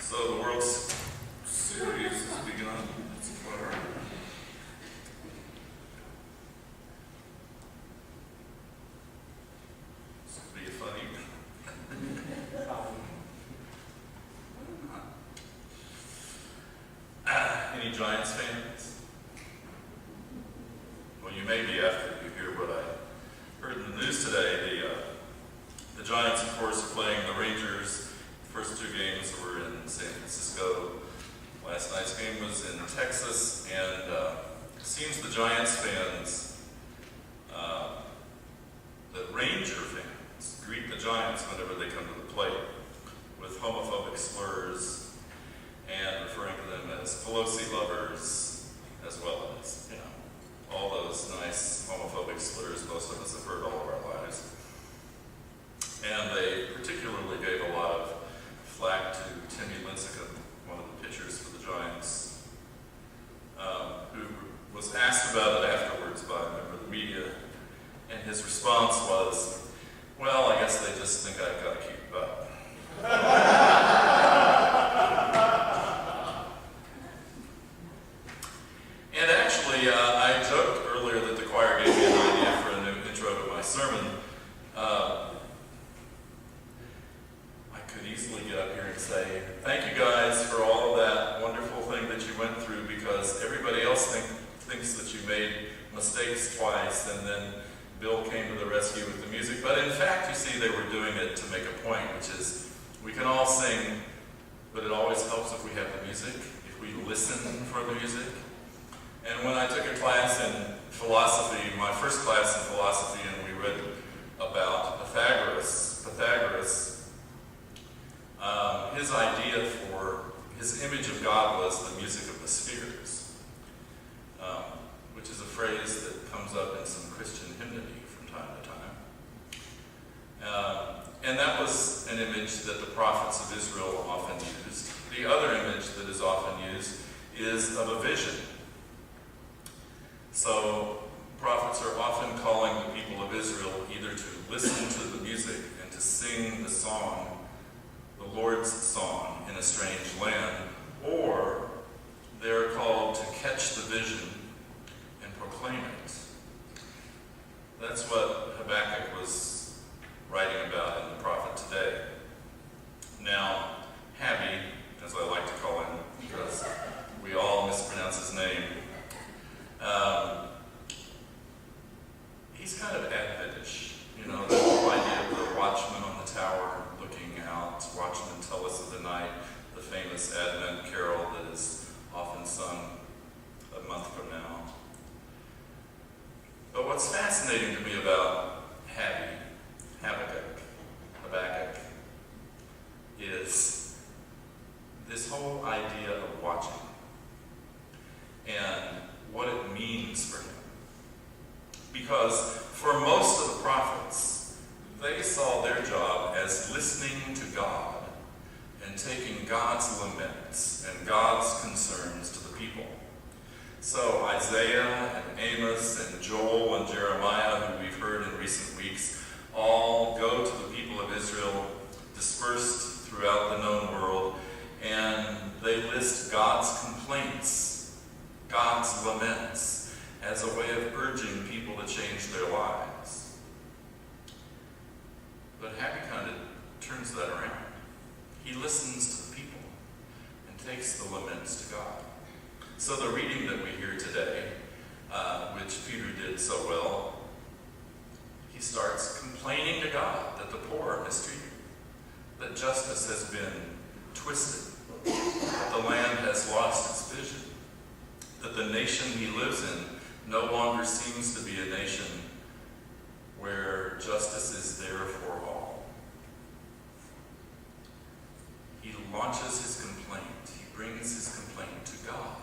So the World's Series has begun. It's far. This could be a fun evening. Any Giants fans? Well, you may be after you hear what I heard in the news today. The Giants, of course, are playing the Rangers. The first two games were in San Francisco. Last night's game was in Texas, and it seems the Giants fans, the Ranger fans, greet the Giants whenever they come to the plate with homophobic slurs and referring to them as Pelosi lovers, as well as, all those nice homophobic slurs most of us have heard all of our lives. And they particularly gave a lot of flack to Timmy Lincecum, one of the pitchers for the Giants, who was asked about it afterwards by a member of the media, and his response was, well, I guess they just think I've got a cute butt. And actually, I joked earlier that the choir gave me an idea for a new intro to my sermon. I could easily get up here and say, thank you guys for all of that wonderful thing that you went through, because everybody else thinks that you made mistakes twice, and then Bill came to the rescue with the music. But in fact, you see, they were doing it to make a point, which is, we can all sing, but it always helps if we have the music, if we listen for the music. And when I took a class in philosophy, my first class in philosophy, and we read about Pythagoras, his idea for his image of God was the music of the spheres, which is a phrase that comes up in some Christian hymnody from time to time. And that was an image that the prophets of Israel often used. The other image that is often used is of a vision. So prophets are often calling the people of Israel either to listen to the music and to sing the song, the Lord's song in a strange land, or they're called to catch the vision and proclaim it. That's what Habakkuk was writing about in the prophet today. Now, Habby, as I like to call him, because we all mispronounce his name, he's kind of Adventish. The whole idea of the watchman on the tower looking out, watchmen tell us of the night, the famous Advent carol that is often sung a month from now. But what's fascinating to me about Habakkuk, is this whole idea of watching and what it means for him. Because for most of the prophets, they saw their job as listening to God and taking God's laments and God's concerns to the people. So Isaiah and Amos and Joel and Jeremiah, who we've heard in recent weeks, all go to the people of Israel dispersed throughout the known world, and they list God's complaints, God's laments, as a way of urging people to change their lives. But Happy kind of turns that around. He listens to the people and takes the laments to God. So the reading that we hear today, which Peter did so well, he starts complaining to God that the poor are mistreated, that justice has been twisted, that the land has lost its vision, that the nation he lives in no longer seems to be a nation where justice is there for all. He launches his complaint. He brings his complaint to God.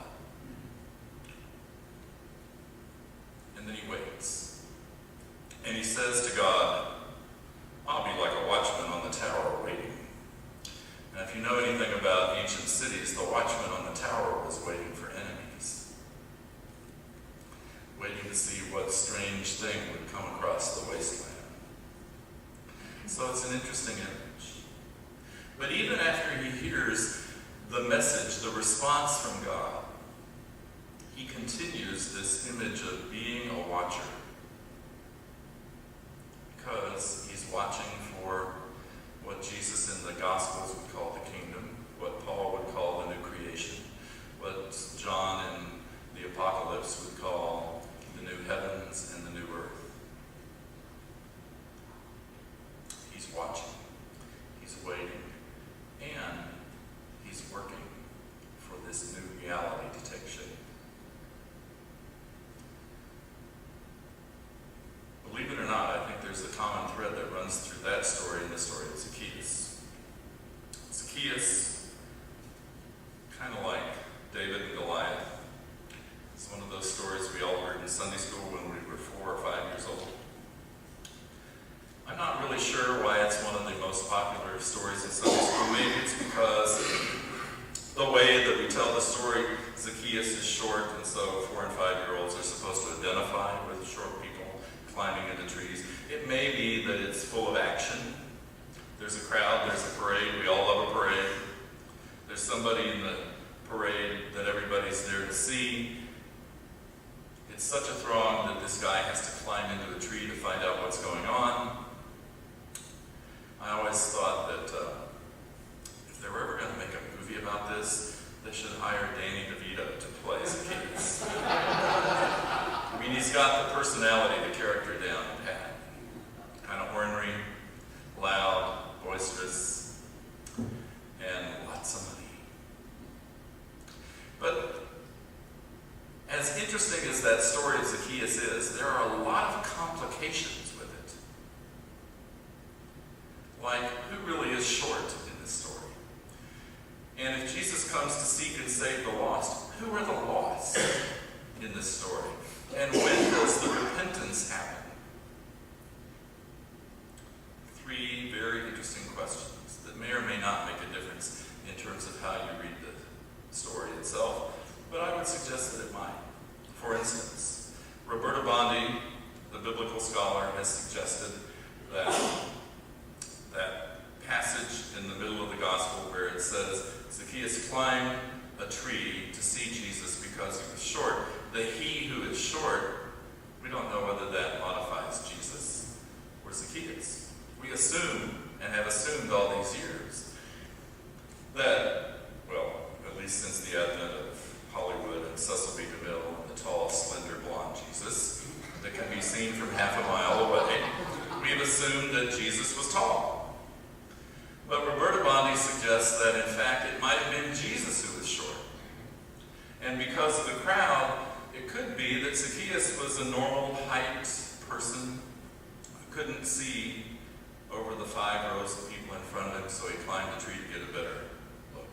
And then he waits. And he says to God, I'll be like a watchman on the tower waiting. And if you know anything about ancient cities, the watchman on the tower was waiting for enemies, waiting to see what strange thing would come across the wasteland. So it's an interesting image. But even after he hears message, the response from God, he continues this image of being a watcher, because he's watching for what Jesus in the Gospels would call the kingdom, what Paul would call the new creation, what John in the Apocalypse would call the new heavens and the new earth. He's watching, he's waiting, and he's working for this new reality to take shape. Believe it or not, I think there's a common thread that runs through that story and the story of Zacchaeus. Zacchaeus, kind of like David and Goliath, it's one of those stories we all heard in Sunday school when we were 4 or 5 years old. I'm not really sure why it's one of the most popular stories in Sunday school. Maybe it's because the way that we tell the story, Zacchaeus is short, and so 4 and 5-year-olds are supposed to identify with short people climbing into trees. It may be that it's full of action. There's a crowd, there's a parade, we all love a parade. There's somebody in the parade that everybody's there to see. It's such a throng that this guy has to climb into a tree to find out what's going on. I always thought that if they were ever going to make a movie about this, they should hire Danny DeVito to play Zacchaeus. I mean, he's got the personality, the character down pat. Kind of ornery, loud, boisterous, and lots of money. But as interesting as that story of Zacchaeus is, there are a lot of complications with it. Like, who really is short in this story? And if Jesus comes to seek and save the lost, who are the lost in this story? And when does the repentance happen? 3 very interesting questions that may or may not make a difference in terms of how you read the story itself, but I would suggest that it might. For instance, Roberta Bondi, the biblical scholar, has suggested that passage in the middle of the gospel where it says Zacchaeus climbed a tree to see Jesus because he was short. The he who is short, we don't know whether that modifies Jesus or Zacchaeus. We assume, and have assumed all these years, that, well, at least since the advent of Hollywood and Cecil B. DeMille and the tall, slender, blonde Jesus that can be seen from half a mile away, we've assumed that Jesus was tall. But Roberta Bondi suggests that, in fact, it might have been Jesus who was short. And because of the crowd, it could be that Zacchaeus was a normal height person who couldn't see over the 5 rows of people in front of him, so he climbed the tree to get a better look.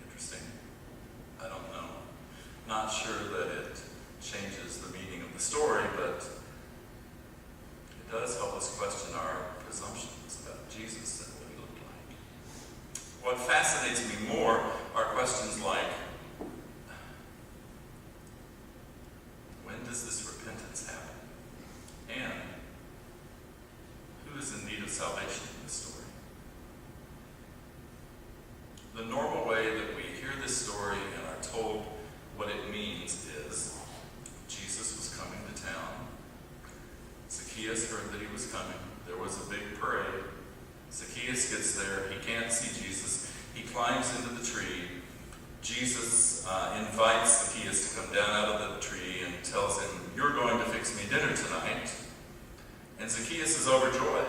Interesting. I don't know. Not sure that it changes the meaning of the story, but it does help us question our presumptions about Jesus and what he looked like. What fascinates me more are questions like, when does this repentance happen? And who is in need of salvation in this story? The normal way that we hear this story and are told what it means is Jesus was coming to town. Zacchaeus heard that he was coming. There was a big parade. Zacchaeus gets there. He can't see Jesus. He climbs into the tree. Jesus invites Zacchaeus to come down out of the tree and tells him, "You're going to fix me dinner tonight." And Zacchaeus is overjoyed.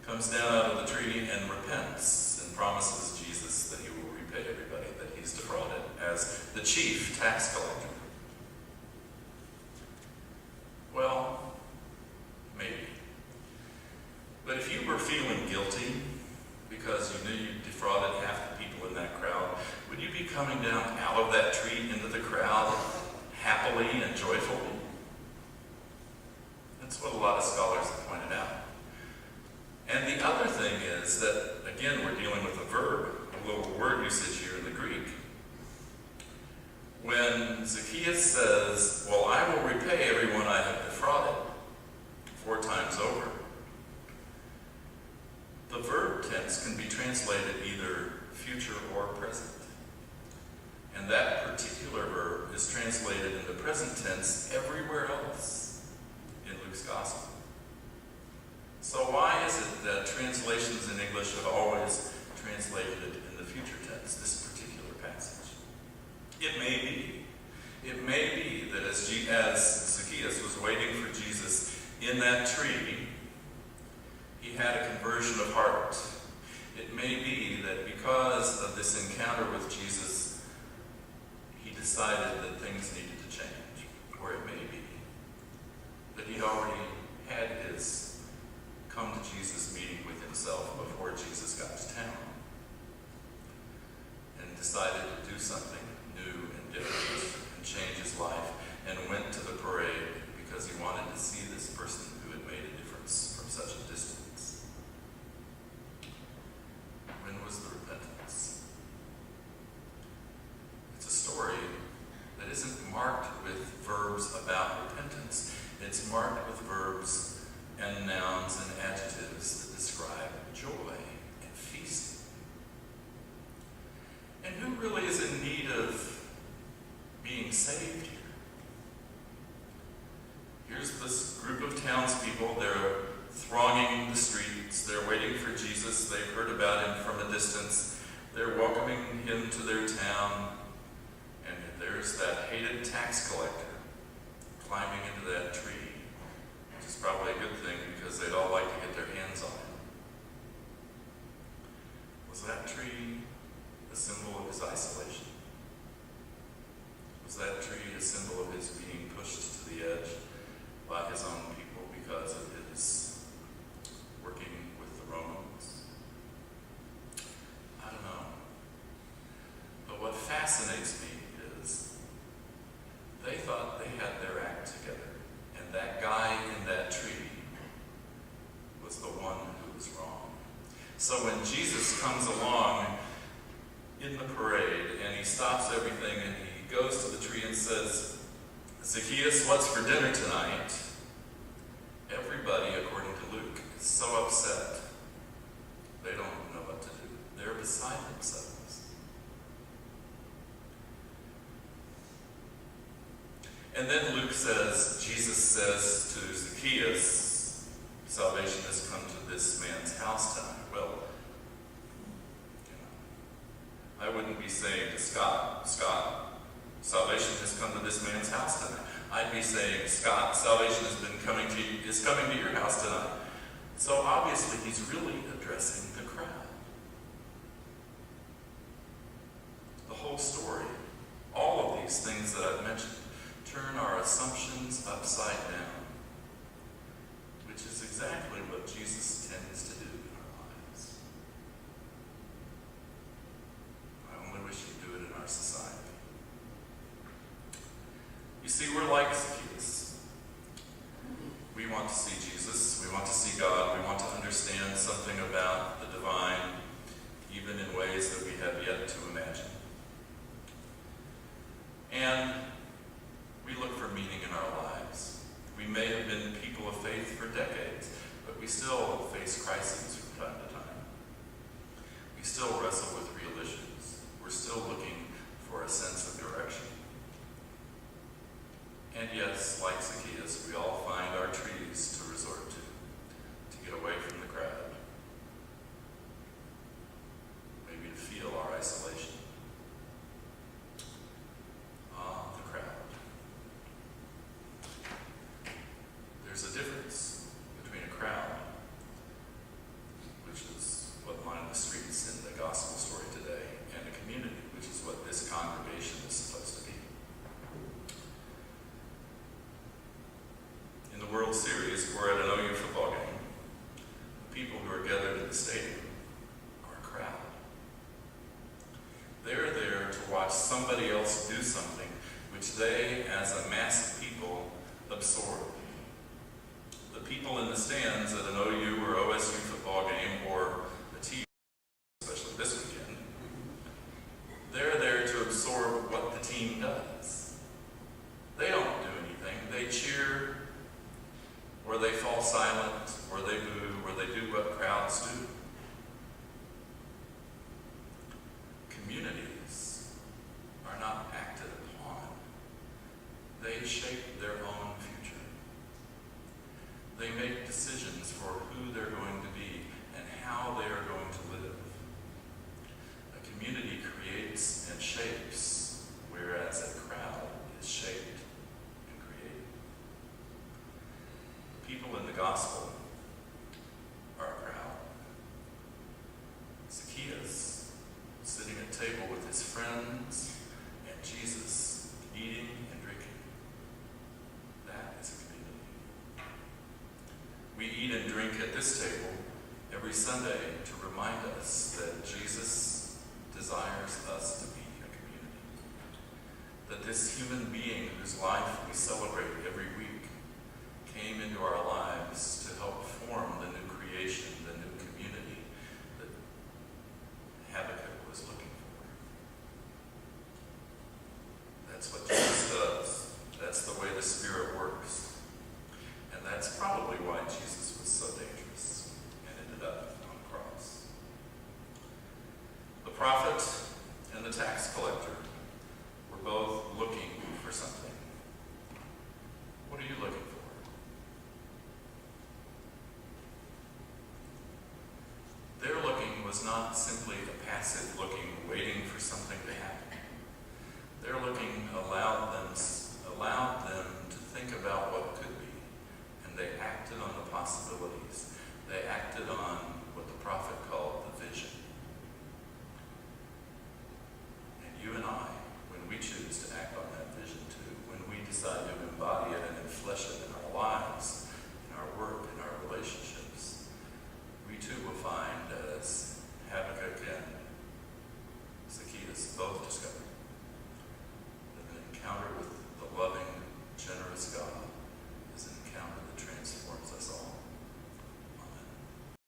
Comes down out of the tree and repents and promises Jesus that he will repay everybody that he's defrauded as the chief tax collector. Well, maybe. But if you were feeling guilty because you knew you defrauded half the people in that crowd, would you be coming down out of that tree into the crowd happily and joyfully? That's what a lot of scholars have pointed out. And the other thing is that, again, we're dealing with a verb, a little word usage here in the Greek. When Zacchaeus says, "Well, I will repay everyone I have defrauded," 4 times over, The verb tense can be translated either future or present. And that particular verb is translated in the present tense everywhere else in Luke's gospel. So why is it that translations in English have always translated it in the future tense, this particular passage? It may be that as Zacchaeus was waiting for Jesus in that tree, he had a conversion of heart. It may be that because of this encounter with Jesus, he decided that things needed to change. Or it may be that he'd already had his come to Jesus meeting with himself before Jesus got to town and decided to do something new and different and change his life, and went to the parade because he wanted to see this person who had made a difference from such a distance. When was the repentance? It's a story that isn't marked with verbs about repentance. It's marked with verbs and nouns and adjectives that describe joy and feasting. And who really is in need of being saved here? Here's this group of townspeople. They're thronging the streets. They're waiting for Jesus. They've heard about him from a distance. They're welcoming him to their town. And there's that hated tax collector climbing into that tree, which is probably a good thing because they'd all like to get their hands on him. Was that tree a symbol of his isolation? Was that tree a symbol of his being pushed to the edge by his own people because of his working with the Romans? I don't know. But what fascinates me is they thought they had their act together, and that guy in that tree was the one who was wrong. So when Jesus comes along in the parade and he stops everything and he goes to the tree and says, "Zacchaeus, what's for dinner tonight?" Everybody, according to Luke, is so upset. They don't know what to do. They're beside themselves. And then Luke says, Jesus says to Zacchaeus, "Salvation has come to this man's house tonight." Well, I wouldn't be saying to Scott, "Salvation has come to this man's house tonight." I'd be saying, "Scott, salvation is coming to your house tonight." So obviously he's really addressing the crowd. The whole story, all of these things that I've mentioned, turn our assumptions upside down, which is exactly what Jesus tends to do in our lives. I only wish he'd do it in our society. You see, we're like Zacchaeus. We want to see Jesus. We want to see God. We want to understand something about the divine, even in ways that we have yet to imagine. And we look for meaning in our lives. We may have been people of faith for decades, but we still face crises from time to time. We still wrestle with real issues. We're still looking for a sense of direction. And yes, like Zacchaeus, we all find our trees to resort to get away from the crowd. Maybe to feel our isolation. The crowd. There's a difference between a crowd, which is what lined the streets in the gospel story today, and a community, which is what this congregation is supposed to be. In the World Series, we're at an OU football game. The people who are gathered in the stadium are a crowd. They're there to watch somebody else do something which they, as a mass of people, absorb. The people in the stands at an OU or OSU football game, or a TV, especially this weekend, they're there to absorb what the team does. They don't do anything. They cheer, or they fall silent, or they boo, or they do what crowds do. to remind us that Jesus desires us to be a community. That this human being whose life we celebrate every week came into our lives to help form the new creation, the new community that Habakkuk was looking for. That's what Jesus does. That's the way the Spirit works. And that's probably why Jesus was so dangerous and ended up on the cross. The prophet and the tax collector were both looking for something. What are you looking for? Their looking was not simply a passive looking, waiting for something to happen. Their looking allowed them to think about what could be, and they acted on the possibilities. They acted on